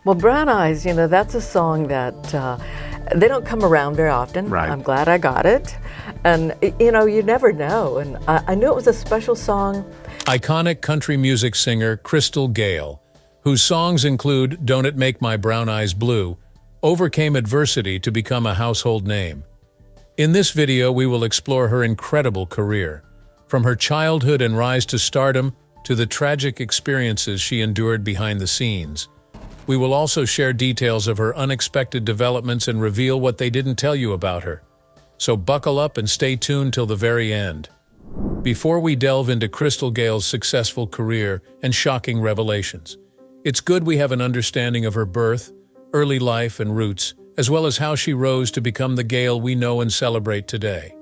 Well, Brown Eyes, that's a song that they don't come around very often. Right. I'm glad I got it. And, you never know. And I knew it was a special song. Iconic country music singer Crystal Gayle, whose songs include Don't It Make My Brown Eyes Blue, overcame adversity to become a household name. In this video, we will explore her incredible career, from her childhood and rise to stardom to the tragic experiences she endured behind the scenes. We will also share details of her unexpected developments and reveal what they didn't tell you about her. So buckle up and stay tuned till the very end. Before we delve into Crystal Gayle's successful career and shocking revelations, it's good we have an understanding of her birth, early life, and roots, as well as how she rose to become the Gayle we know and celebrate today.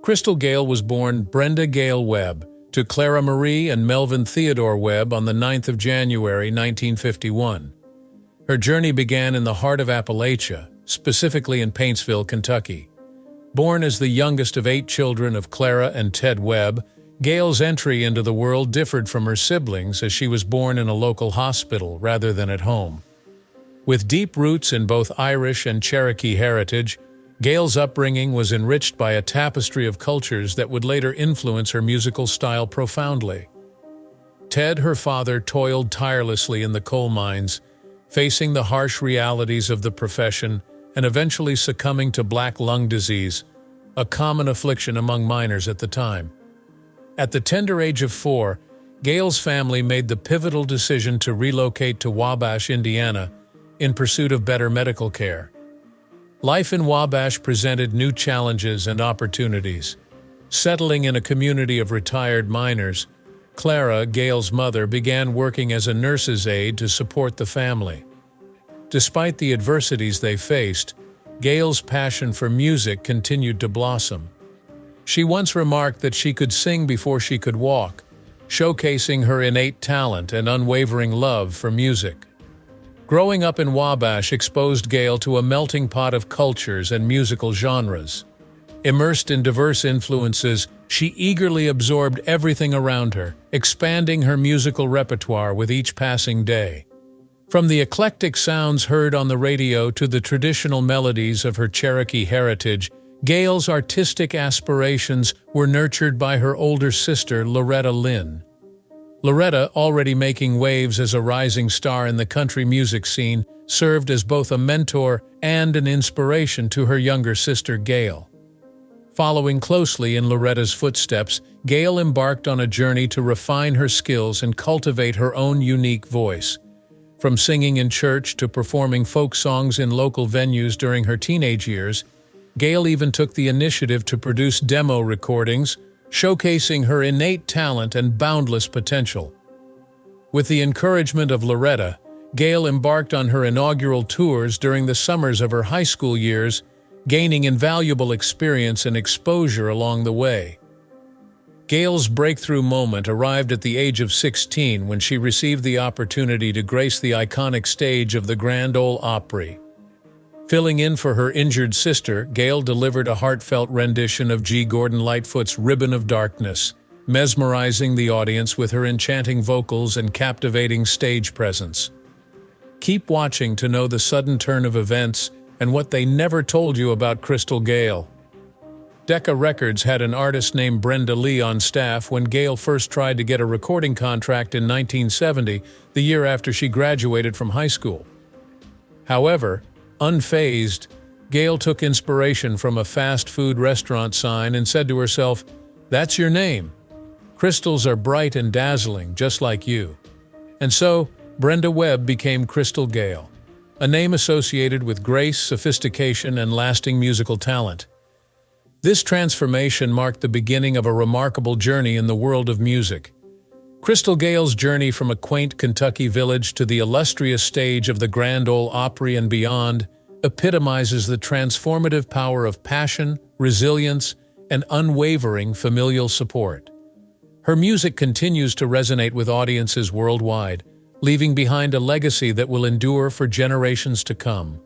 Crystal Gayle was born Brenda Gayle Webb to Clara Marie and Melvin Theodore Webb on the 9th of January 1951. Her journey began in the heart of Appalachia, specifically in Paintsville, Kentucky. Born as the youngest of 8 children of Clara and Ted Webb, Gayle's entry into the world differed from her siblings as she was born in a local hospital rather than at home. With deep roots in both Irish and Cherokee heritage, Gayle's upbringing was enriched by a tapestry of cultures that would later influence her musical style profoundly. Ted, her father, toiled tirelessly in the coal mines, facing the harsh realities of the profession and eventually succumbing to black lung disease, a common affliction among miners at the time. At the tender age of 4, Gayle's family made the pivotal decision to relocate to Wabash, Indiana, in pursuit of better medical care. Life in Wabash presented new challenges and opportunities. Settling in a community of retired miners, Clara, Gayle's mother, began working as a nurse's aide to support the family. Despite the adversities they faced, Gayle's passion for music continued to blossom. She once remarked that she could sing before she could walk, showcasing her innate talent and unwavering love for music. Growing up in Wabash exposed Gayle to a melting pot of cultures and musical genres. Immersed in diverse influences, she eagerly absorbed everything around her, expanding her musical repertoire with each passing day. From the eclectic sounds heard on the radio to the traditional melodies of her Cherokee heritage, Gayle's artistic aspirations were nurtured by her older sister, Loretta Lynn. Loretta, already making waves as a rising star in the country music scene, served as both a mentor and an inspiration to her younger sister, Gayle. Following closely in Loretta's footsteps, Gayle embarked on a journey to refine her skills and cultivate her own unique voice. From singing in church to performing folk songs in local venues during her teenage years, Gayle even took the initiative to produce demo recordings, showcasing her innate talent and boundless potential. With the encouragement of Loretta, Gayle embarked on her inaugural tours during the summers of her high school years, gaining invaluable experience and exposure along the way. Gayle's breakthrough moment arrived at the age of 16 when she received the opportunity to grace the iconic stage of the Grand Ole Opry. Filling in for her injured sister, Gayle delivered a heartfelt rendition of G. Gordon Lightfoot's Ribbon of Darkness, mesmerizing the audience with her enchanting vocals and captivating stage presence. Keep watching to know the sudden turn of events and what they never told you about Crystal Gayle. Decca Records had an artist named Brenda Lee on staff when Gayle first tried to get a recording contract in 1970, the year after she graduated from high school. However, unfazed, Gayle took inspiration from a fast food restaurant sign and said to herself, "That's your name. Crystals are bright and dazzling, just like you." And so, Brenda Webb became Crystal Gayle, a name associated with grace, sophistication, and lasting musical talent. This transformation marked the beginning of a remarkable journey in the world of music. Crystal Gayle's journey from a quaint Kentucky village to the illustrious stage of the Grand Ole Opry and beyond epitomizes the transformative power of passion, resilience, and unwavering familial support. Her music continues to resonate with audiences worldwide, leaving behind a legacy that will endure for generations to come.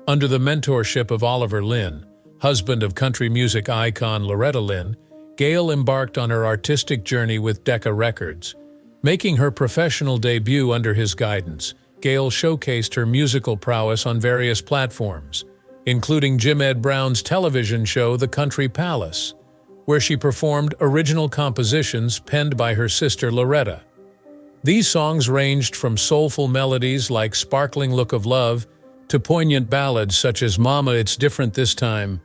Under the mentorship of Oliver Lynn, husband of country music icon Loretta Lynn, Gayle embarked on her artistic journey with Decca Records, making her professional debut under his guidance. Gayle showcased her musical prowess on various platforms, including Jim Ed Brown's television show The Country Palace, where she performed original compositions penned by her sister Loretta. These songs ranged from soulful melodies like Sparkling Look of Love to poignant ballads such as Mama, It's Different This Time.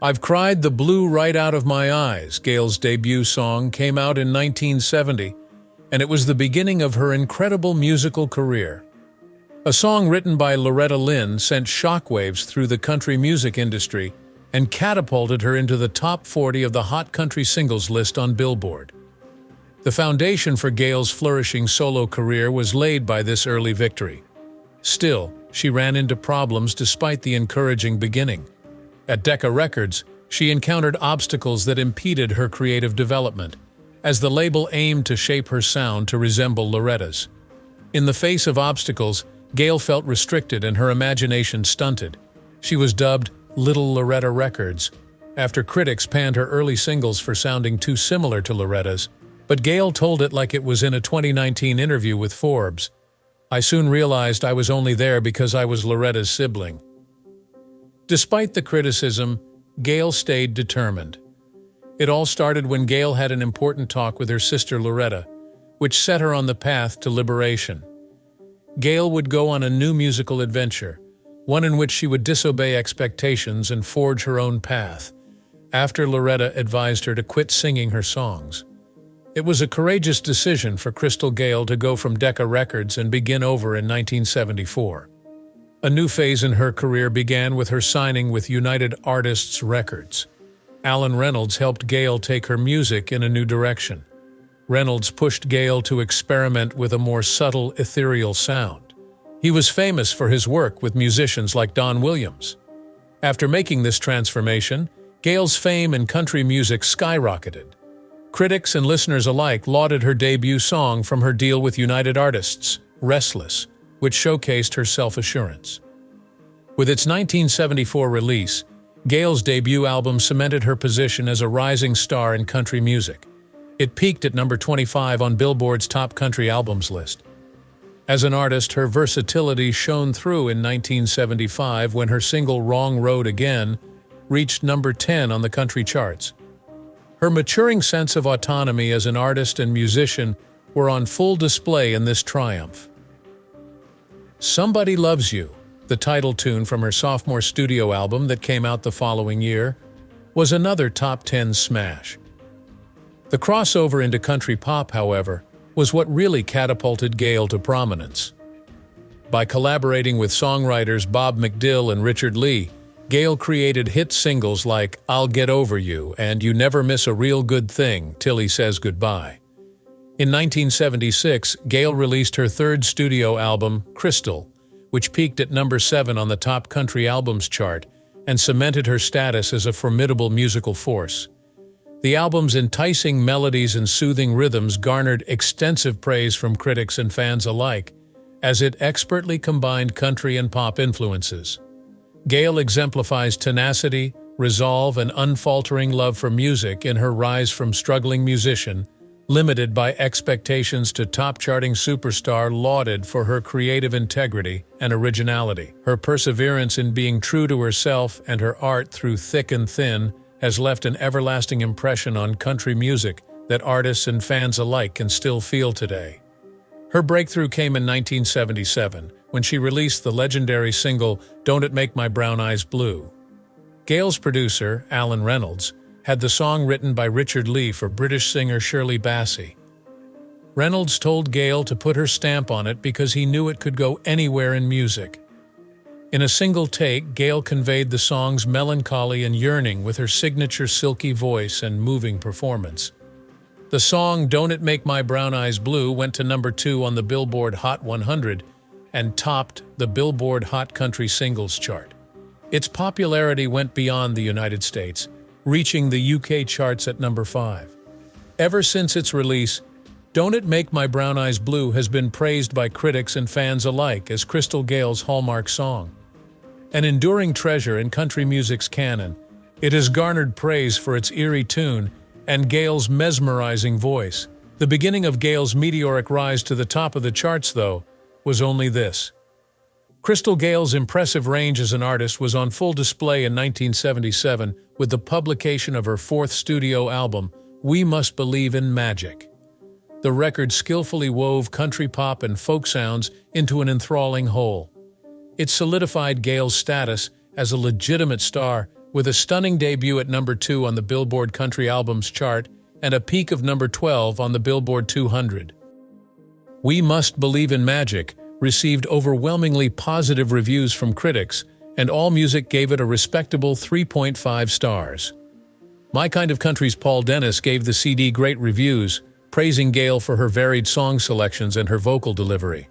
I've Cried the Blue Right Out of My Eyes, Gayle's debut song, came out in 1970, and it was the beginning of her incredible musical career. A song written by Loretta Lynn sent shockwaves through the country music industry and catapulted her into the top 40 of the Hot Country Singles list on Billboard. The foundation for Gayle's flourishing solo career was laid by this early victory. Still, she ran into problems despite the encouraging beginning. At Decca Records, she encountered obstacles that impeded her creative development, as the label aimed to shape her sound to resemble Loretta's. In the face of obstacles, Gayle felt restricted and her imagination stunted. She was dubbed Little Loretta Records, after critics panned her early singles for sounding too similar to Loretta's, but Gayle told it like it was in a 2019 interview with Forbes. I soon realized I was only there because I was Loretta's sibling. Despite the criticism, Gayle stayed determined. It all started when Gayle had an important talk with her sister Loretta, which set her on the path to liberation. Gayle would go on a new musical adventure, one in which she would disobey expectations and forge her own path, after Loretta advised her to quit singing her songs. It was a courageous decision for Crystal Gayle to go from Decca Records and begin over in 1974. A new phase in her career began with her signing with United Artists Records. Alan Reynolds helped Gayle take her music in a new direction. Reynolds pushed Gayle to experiment with a more subtle, ethereal sound. He was famous for his work with musicians like Don Williams. After making this transformation, Gayle's fame in country music skyrocketed. Critics and listeners alike lauded her debut song from her deal with United Artists, Restless, which showcased her self-assurance. With its 1974 release, Gayle's debut album cemented her position as a rising star in country music. It peaked at number 25 on Billboard's Top Country Albums list. As an artist, her versatility shone through in 1975 when her single Wrong Road Again reached number 10 on the country charts. Her maturing sense of autonomy as an artist and musician were on full display in this triumph. Somebody Loves You, the title tune from her sophomore studio album that came out the following year, was another top 10 smash. The crossover into country pop, however, was what really catapulted Gayle to prominence. By collaborating with songwriters Bob McDill and Richard Lee, Gayle created hit singles like I'll Get Over You and You Never Miss a Real Good Thing Till He Says Goodbye. In 1976, Gayle released her third studio album, Crystal, which peaked at number 7 on the Top Country Albums chart and cemented her status as a formidable musical force. The album's enticing melodies and soothing rhythms garnered extensive praise from critics and fans alike, as it expertly combined country and pop influences. Gayle exemplifies tenacity, resolve, and unfaltering love for music in her rise from struggling musician, limited by expectations, to top-charting superstar lauded for her creative integrity and originality. Her perseverance in being true to herself and her art through thick and thin has left an everlasting impression on country music that artists and fans alike can still feel today. Her breakthrough came in 1977, when she released the legendary single Don't It Make My Brown Eyes Blue. Gayle's producer, Alan Reynolds, had the song written by Richard Lee for British singer Shirley Bassey. Reynolds told Gayle to put her stamp on it because he knew it could go anywhere in music. In a single take, Gayle conveyed the song's melancholy and yearning with her signature silky voice and moving performance. The song Don't It Make My Brown Eyes Blue went to number 2 on the Billboard Hot 100 and topped the Billboard Hot Country Singles chart. Its popularity went beyond the United States, reaching the UK charts at number 5. Ever since its release, Don't It Make My Brown Eyes Blue has been praised by critics and fans alike as Crystal Gayle's hallmark song. An enduring treasure in country music's canon, it has garnered praise for its eerie tune and Gayle's mesmerizing voice. The beginning of Gayle's meteoric rise to the top of the charts, though, was only this. Crystal Gayle's impressive range as an artist was on full display in 1977 with the publication of her fourth studio album, We Must Believe in Magic. The record skillfully wove country pop and folk sounds into an enthralling whole. It solidified Gayle's status as a legitimate star, with a stunning debut at number 2 on the Billboard Country Albums chart and a peak of number 12 on the Billboard 200. We Must Believe in Magic received overwhelmingly positive reviews from critics, and AllMusic gave it a respectable 3.5 stars. My Kind of Country's Paul Dennis gave the CD great reviews, praising Gayle for her varied song selections and her vocal delivery.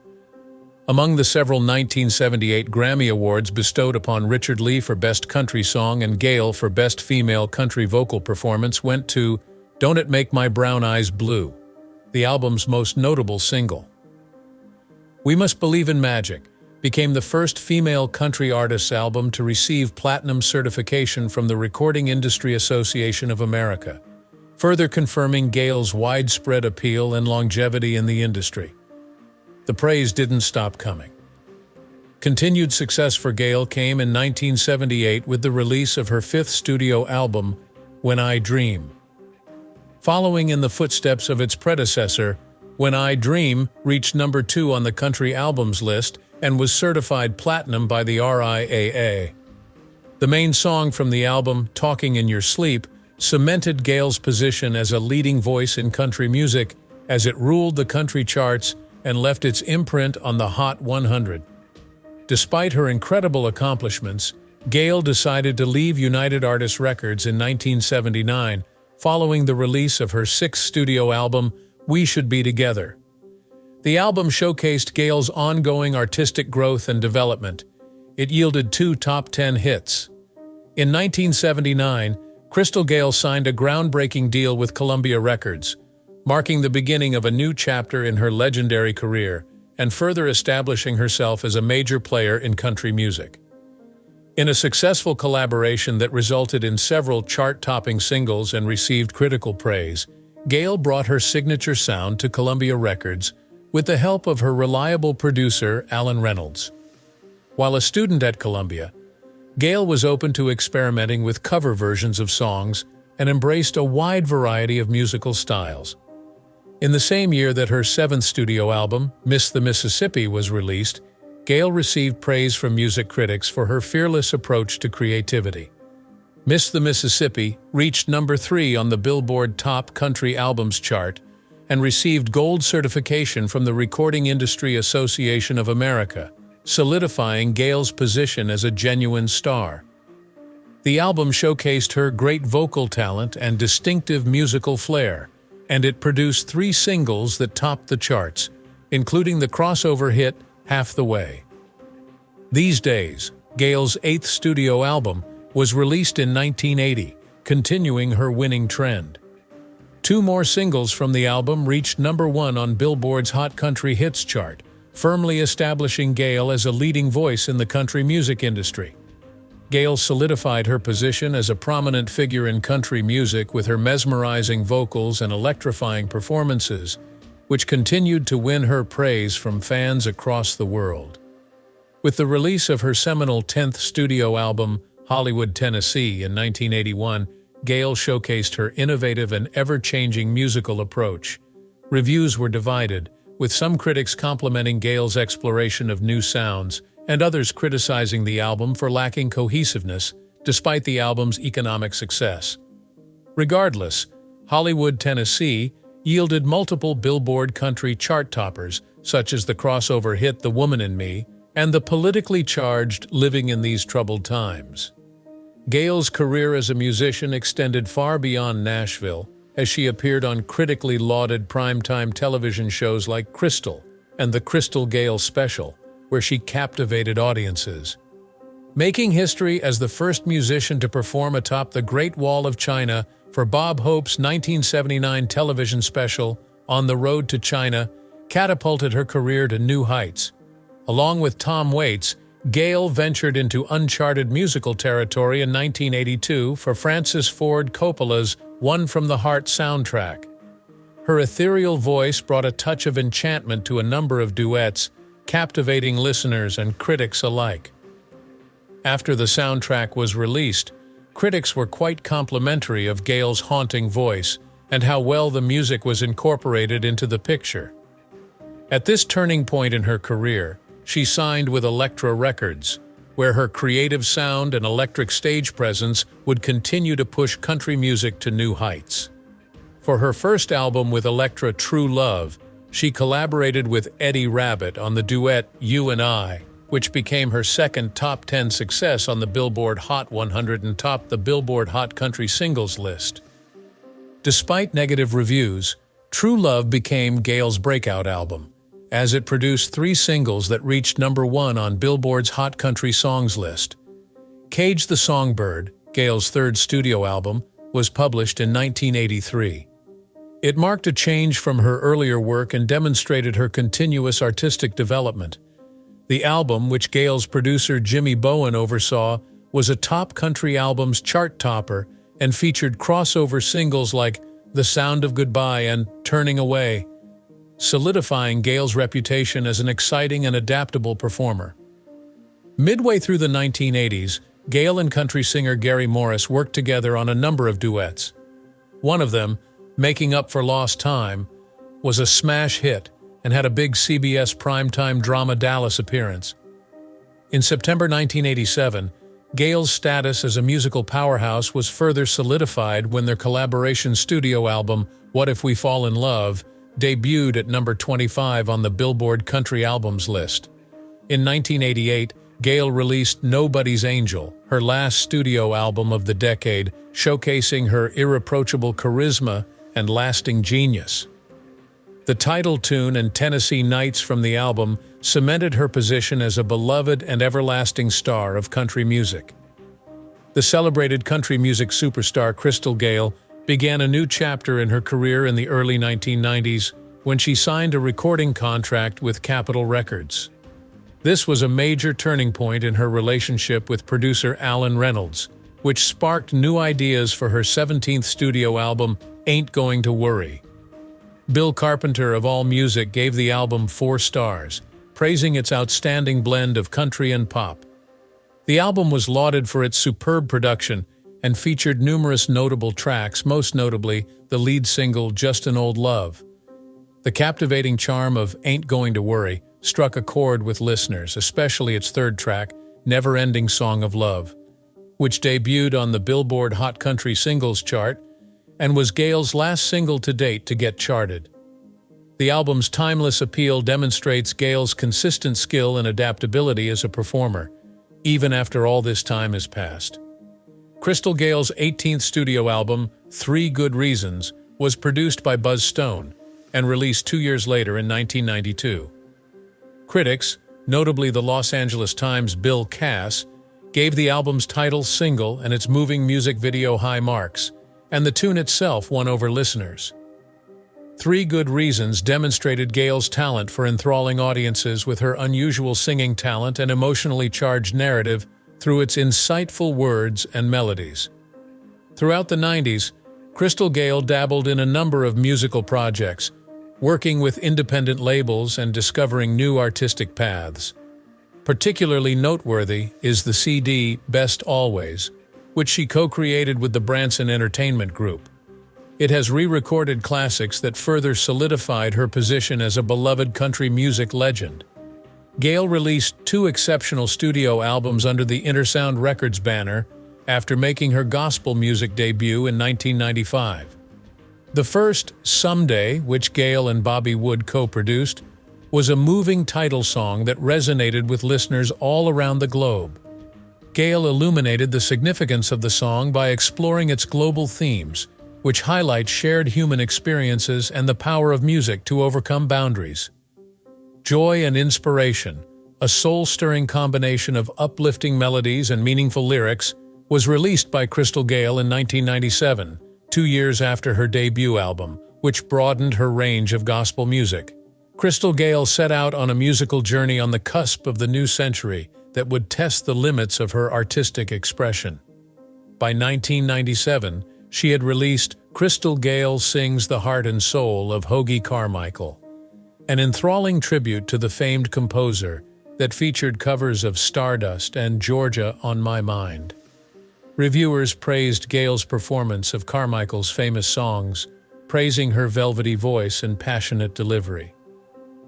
Among the several 1978 Grammy Awards bestowed upon Richard Lee for Best Country Song and Gayle for Best Female Country Vocal Performance went to Don't It Make My Brown Eyes Blue, the album's most notable single. We Must Believe in Magic became the first female country artist's album to receive platinum certification from the Recording Industry Association of America, further confirming Gayle's widespread appeal and longevity in the industry. The praise didn't stop coming. Continued success for Gayle came in 1978 with the release of her fifth studio album, When I Dream. Following in the footsteps of its predecessor, When I Dream reached number 2 on the country albums list and was certified platinum by the RIAA. The main song from the album, Talking in Your Sleep, cemented Gayle's position as a leading voice in country music as it ruled the country charts and left its imprint on the Hot 100. Despite her incredible accomplishments, Gayle decided to leave United Artists Records in 1979, following the release of her sixth studio album, We Should Be Together. The album showcased Gayle's ongoing artistic growth and development. It yielded 2 top 10 hits. In 1979, Crystal Gayle signed a groundbreaking deal with Columbia Records, marking the beginning of a new chapter in her legendary career and further establishing herself as a major player in country music. In a successful collaboration that resulted in several chart-topping singles and received critical praise, Gayle brought her signature sound to Columbia Records with the help of her reliable producer, Alan Reynolds. While a student at Columbia, Gayle was open to experimenting with cover versions of songs and embraced a wide variety of musical styles. In the same year that her 7th studio album, Miss the Mississippi, was released, Gayle received praise from music critics for her fearless approach to creativity. Miss the Mississippi reached number 3 on the Billboard Top Country Albums chart and received gold certification from the Recording Industry Association of America, solidifying Gayle's position as a genuine star. The album showcased her great vocal talent and distinctive musical flair, and it produced 3 singles that topped the charts, including the crossover hit Half the Way. These Days, Gayle's 8th studio album, was released in 1980, continuing her winning trend. 2 more singles from the album reached number 1 on Billboard's Hot Country Hits chart, firmly establishing Gayle as a leading voice in the country music industry. Gayle solidified her position as a prominent figure in country music with her mesmerizing vocals and electrifying performances, which continued to win her praise from fans across the world. With the release of her seminal 10th studio album, Hollywood, Tennessee, in 1981, Gayle showcased her innovative and ever-changing musical approach. Reviews were divided, with some critics complimenting Gayle's exploration of new sounds and others criticizing the album for lacking cohesiveness, despite the album's economic success. Regardless, Hollywood, Tennessee yielded multiple Billboard country chart toppers, such as the crossover hit The Woman in Me and the politically charged Living in These Troubled Times. Gayle's career as a musician extended far beyond Nashville, as she appeared on critically lauded primetime television shows like Crystal and The Crystal Gayle Special, where she captivated audiences. Making history as the first musician to perform atop the Great Wall of China for Bob Hope's 1979 television special, On the Road to China, catapulted her career to new heights. Along with Tom Waits, Gayle ventured into uncharted musical territory in 1982 for Francis Ford Coppola's One from the Heart soundtrack. Her ethereal voice brought a touch of enchantment to a number of duets, captivating listeners and critics alike. After the soundtrack was released, critics were quite complimentary of Gayle's haunting voice and how well the music was incorporated into the picture. At this turning point in her career, she signed with Elektra Records, where her creative sound and electric stage presence would continue to push country music to new heights. For her first album with Elektra, True Love, she collaborated with Eddie Rabbitt on the duet You and I, which became her second top 10 success on the Billboard Hot 100 and topped the Billboard Hot Country Singles list. Despite negative reviews, True Love became Gayle's breakout album, as it produced 3 singles that reached #1 on Billboard's Hot Country Songs list. Cage the Songbird, Gayle's third studio album, was published in 1983. It marked a change from her earlier work and demonstrated her continuous artistic development. The album, which Gayle's producer Jimmy Bowen oversaw, was a top country albums chart topper and featured crossover singles like The Sound of Goodbye and Turning Away, solidifying Gayle's reputation as an exciting and adaptable performer. Midway through the 1980s, Gayle and country singer Gary Morris worked together on a number of duets. One of them, Making Up for Lost Time, was a smash hit and had a big CBS primetime drama Dallas appearance. In September 1987, Gayle's status as a musical powerhouse was further solidified when their collaboration studio album, What If We Fall in Love, debuted at number 25 on the Billboard Country Albums list. In 1988, Gayle released Nobody's Angel, her last studio album of the decade, showcasing her irreproachable charisma and lasting genius. The title tune and Tennessee Nights from the album cemented her position as a beloved and everlasting star of country music. The celebrated country music superstar Crystal Gayle began a new chapter in her career in the early 1990s when she signed a recording contract with Capitol Records. This was a major turning point in her relationship with producer Alan Reynolds, which sparked new ideas for her 17th studio album, Ain't Going to Worry. Bill Carpenter of AllMusic gave the album 4 stars, praising its outstanding blend of country and pop. The album was lauded for its superb production and featured numerous notable tracks, most notably the lead single Just an Old Love. The captivating charm of Ain't Going to Worry struck a chord with listeners, especially its third track, Never Ending Song of Love, which debuted on the Billboard Hot Country Singles chart and was Gayle's last single to date to get charted. The album's timeless appeal demonstrates Gayle's consistent skill and adaptability as a performer, even after all this time has passed. Crystal Gayle's 18th studio album, 3 Good Reasons, was produced by Buzz Stone and released 2 years later in 1992. Critics, notably the Los Angeles Times' Bill Cass, gave the album's title single and its moving music video high marks, and the tune itself won over listeners. 3 Good Reasons demonstrated Gayle's talent for enthralling audiences with her unusual singing talent and emotionally charged narrative through its insightful words and melodies. Throughout the 90s, Crystal Gayle dabbled in a number of musical projects, working with independent labels and discovering new artistic paths. Particularly noteworthy is the CD Best Always, which she co-created with the Branson Entertainment Group. It has re-recorded classics that further solidified her position as a beloved country music legend. Gayle released 2 exceptional studio albums under the Intersound Records banner after making her gospel music debut in 1995. The first, Someday, which Gayle and Bobby Wood co-produced, was a moving title song that resonated with listeners all around the globe. Gayle illuminated the significance of the song by exploring its global themes, which highlight shared human experiences and the power of music to overcome boundaries. Joy and Inspiration, a soul-stirring combination of uplifting melodies and meaningful lyrics, was released by Crystal Gayle in 1997, 2 years after her debut album, which broadened her range of gospel music. Crystal Gayle set out on a musical journey on the cusp of the new century that would test the limits of her artistic expression. By 1997, she had released Crystal Gayle Sings the Heart and Soul of Hoagy Carmichael. an enthralling tribute to the famed composer that featured covers of Stardust and Georgia on My Mind. Reviewers praised Gayle's performance of Carmichael's famous songs, praising her velvety voice and passionate delivery.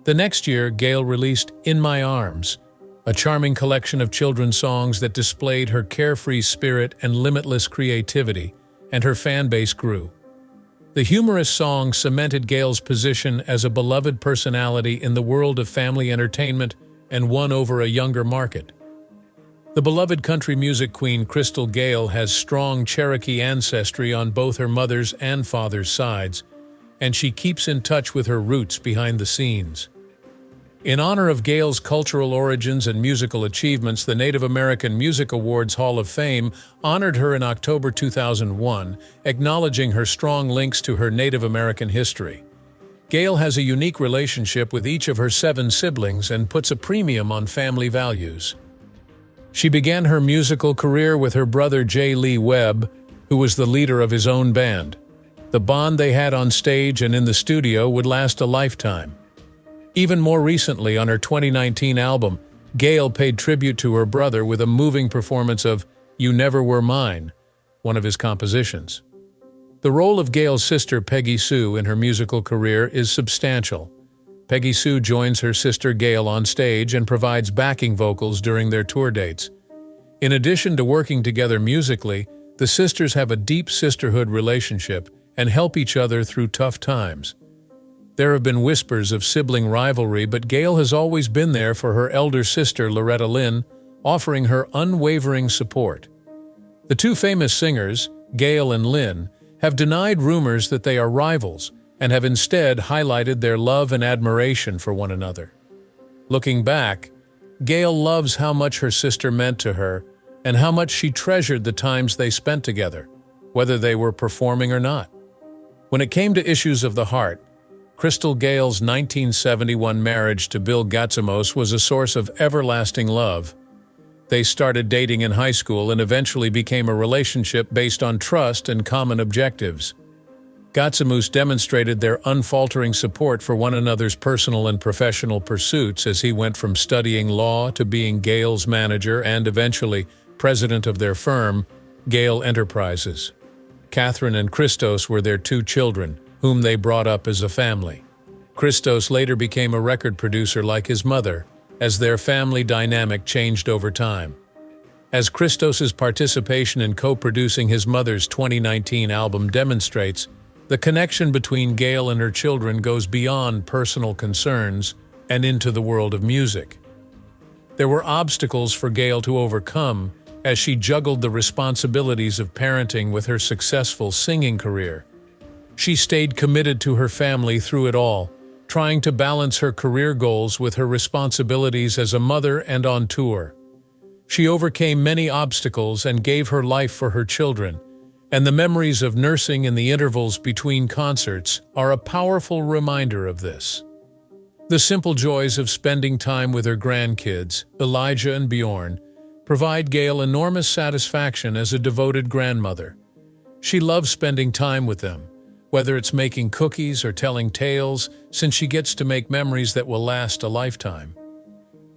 The next year, Gayle released In My Arms, a charming collection of children's songs that displayed her carefree spirit and limitless creativity, and her fan base grew. The humorous song cemented Gayle's position as a beloved personality in the world of family entertainment and won over a younger market. The beloved country music queen Crystal Gayle has strong Cherokee ancestry on both her mother's and father's sides, and she keeps in touch with her roots behind the scenes. In honor of Gayle's cultural origins and musical achievements, the Native American Music Awards Hall of Fame honored her in October 2001, acknowledging her strong links to her Native American history. Gayle has a unique relationship with each of her 7 siblings and puts a premium on family values. She began her musical career with her brother J. Lee Webb, who was the leader of his own band. The bond they had on stage and in the studio would last a lifetime. Even more recently, on her 2019 album, Gayle paid tribute to her brother with a moving performance of You Never Were Mine, one of his compositions. The role of Gayle's sister Peggy Sue in her musical career is substantial. Peggy Sue joins her sister Gayle on stage and provides backing vocals during their tour dates. In addition to working together musically, the sisters have a deep sisterhood relationship and help each other through tough times. There have been whispers of sibling rivalry, but Gayle has always been there for her elder sister Loretta Lynn, offering her unwavering support. The two famous singers, Gayle and Lynn, have denied rumors that they are rivals and have instead highlighted their love and admiration for one another. Looking back, Gayle loves how much her sister meant to her and how much she treasured the times they spent together, whether they were performing or not. When it came to issues of the heart, Crystal Gayle's 1971 marriage to Bill Gatsamos was a source of everlasting love. They started dating in high school and eventually became a relationship based on trust and common objectives. Gatsamos demonstrated their unfaltering support for one another's personal and professional pursuits as he went from studying law to being Gayle's manager and eventually president of their firm, Gayle Enterprises. Catherine and Christos were their 2 children, whom they brought up as a family. Christos later became a record producer like his mother, as their family dynamic changed over time. As Christos's participation in co-producing his mother's 2019 album demonstrates, the connection between Gayle and her children goes beyond personal concerns and into the world of music. There were obstacles for Gayle to overcome as she juggled the responsibilities of parenting with her successful singing career. She stayed committed to her family through it all, trying to balance her career goals with her responsibilities as a mother and on tour. She overcame many obstacles and gave her life for her children, and the memories of nursing in the intervals between concerts are a powerful reminder of this. The simple joys of spending time with her grandkids, Elijah and Bjorn, provide Gayle enormous satisfaction as a devoted grandmother. She loves spending time with them, whether it's making cookies or telling tales, since she gets to make memories that will last a lifetime.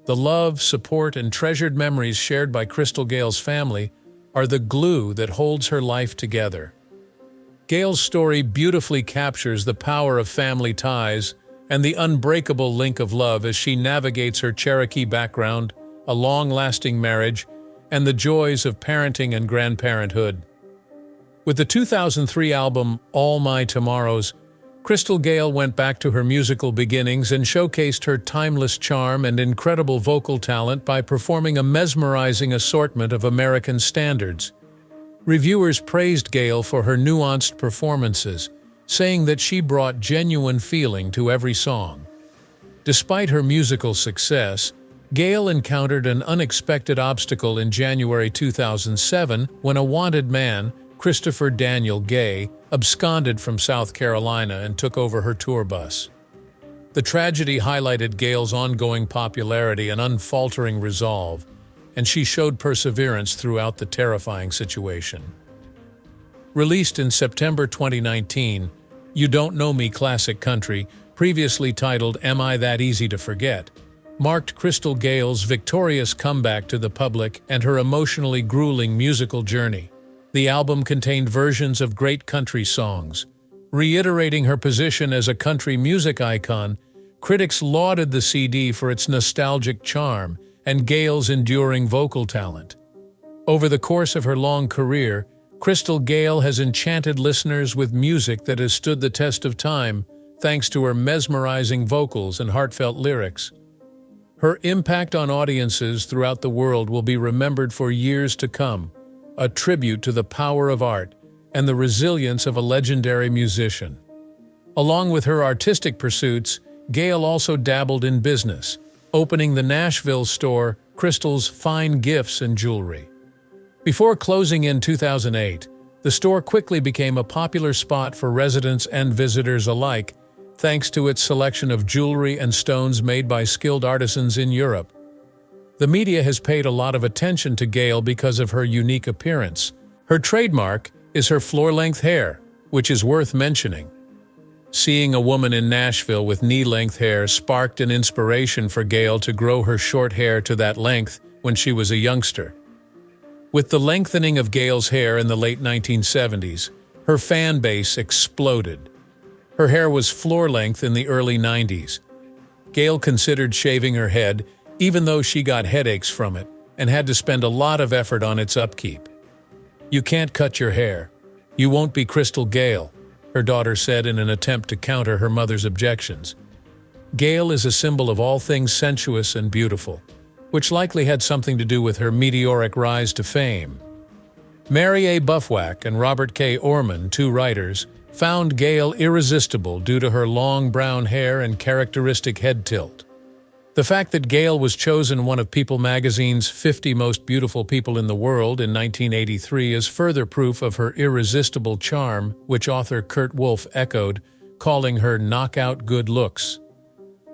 The love, support, and treasured memories shared by Crystal Gayle's family are the glue that holds her life together. Gayle's story beautifully captures the power of family ties and the unbreakable link of love as she navigates her Cherokee background, a long-lasting marriage, and the joys of parenting and grandparenthood. With the 2003 album All My Tomorrows, Crystal Gayle went back to her musical beginnings and showcased her timeless charm and incredible vocal talent by performing a mesmerizing assortment of American standards. Reviewers praised Gayle for her nuanced performances, saying that she brought genuine feeling to every song. Despite her musical success, Gayle encountered an unexpected obstacle in January 2007 when a wanted man, Christopher Daniel Gay, absconded from South Carolina and took over her tour bus. The tragedy highlighted Gayle's ongoing popularity and unfaltering resolve, and she showed perseverance throughout the terrifying situation. Released in September 2019, You Don't Know Me Classic Country previously titled Am I That Easy to Forget, marked Crystal Gayle's victorious comeback to the public and her emotionally grueling musical journey. The album contained versions of great country songs. Reiterating her position as a country music icon, critics lauded the CD for its nostalgic charm and Gayle's enduring vocal talent. Over the course of her long career, Crystal Gayle has enchanted listeners with music that has stood the test of time, thanks to her mesmerizing vocals and heartfelt lyrics. Her impact on audiences throughout the world will be remembered for years to come, a tribute to the power of art and the resilience of a legendary musician. Along with her artistic pursuits, Gayle also dabbled in business, opening the Nashville store Crystal's Fine Gifts and Jewelry. Before closing in 2008, the store quickly became a popular spot for residents and visitors alike, thanks to its selection of jewelry and stones made by skilled artisans in Europe. The media has paid a lot of attention to Gayle because of her unique appearance. Her trademark is her floor-length hair, which is worth mentioning. Seeing a woman in Nashville with knee-length hair sparked an inspiration for Gayle to grow her short hair to that length when she was a youngster. With the lengthening of Gayle's hair in the late 1970s, her fan base exploded. Her hair was floor-length in the early 90s. Gayle considered shaving her head, even though she got headaches from it and had to spend a lot of effort on its upkeep. "You can't cut your hair. You won't be Crystal Gayle," her daughter said in an attempt to counter her mother's objections. Gayle is a symbol of all things sensuous and beautiful, which likely had something to do with her meteoric rise to fame. Mary A. Buffwack and Robert K. Orman, two writers, found Gayle irresistible due to her long brown hair and characteristic head tilt. The fact that Gayle was chosen one of People magazine's 50 Most Beautiful People in the World in 1983 is further proof of her irresistible charm, which author Kurt Wolff echoed, calling her knockout good looks.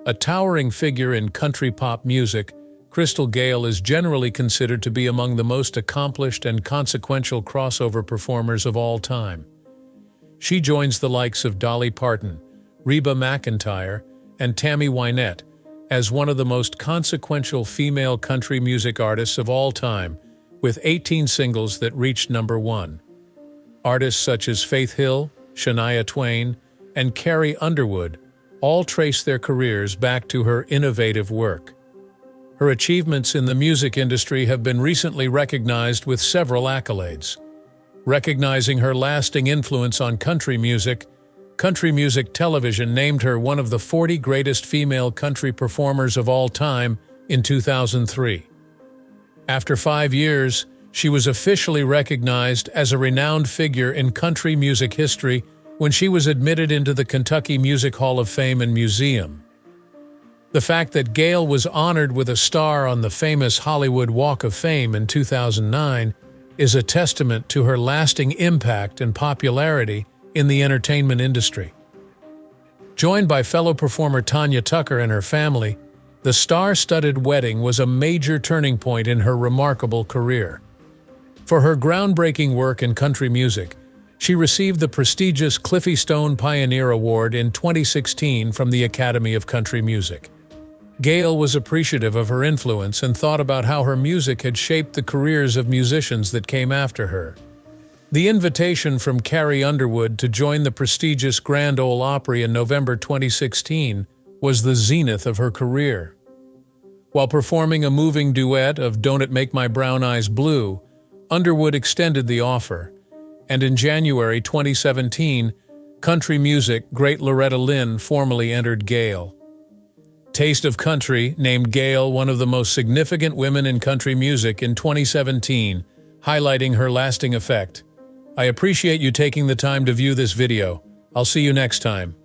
A towering figure in country pop music, Crystal Gayle is generally considered to be among the most accomplished and consequential crossover performers of all time. She joins the likes of Dolly Parton, Reba McEntire, and Tammy Wynette as one of the most consequential female country music artists of all time, with 18 singles that reached #1. Artists such as Faith Hill, Shania Twain, and Carrie Underwood all trace their careers back to her innovative work. Her achievements in the music industry have been recently recognized with several accolades. Recognizing her lasting influence on country music television named her one of the 40 greatest female country performers of all time in 2003. After 5 years, she was officially recognized as a renowned figure in country music history when she was admitted into the Kentucky Music Hall of Fame and Museum. The fact that Gayle was honored with a star on the famous Hollywood Walk of Fame in 2009 is a testament to her lasting impact and popularity in the entertainment industry. Joined by fellow performer Tanya Tucker and her family, the star-studded wedding was a major turning point in her remarkable career. For her groundbreaking work in country music, she received the prestigious Cliffy Stone Pioneer Award in 2016 from the Academy of Country Music. Gayle was appreciative of her influence and thought about how her music had shaped the careers of musicians that came after her. The invitation from Carrie Underwood to join the prestigious Grand Ole Opry in November 2016 was the zenith of her career. While performing a moving duet of Don't It Make My Brown Eyes Blue, Underwood extended the offer, and in January 2017, country music great Loretta Lynn formally entered Gayle. Taste of Country named Gayle one of the most significant women in country music in 2017, highlighting her lasting effect. I appreciate you taking the time to view this video. I'll see you next time.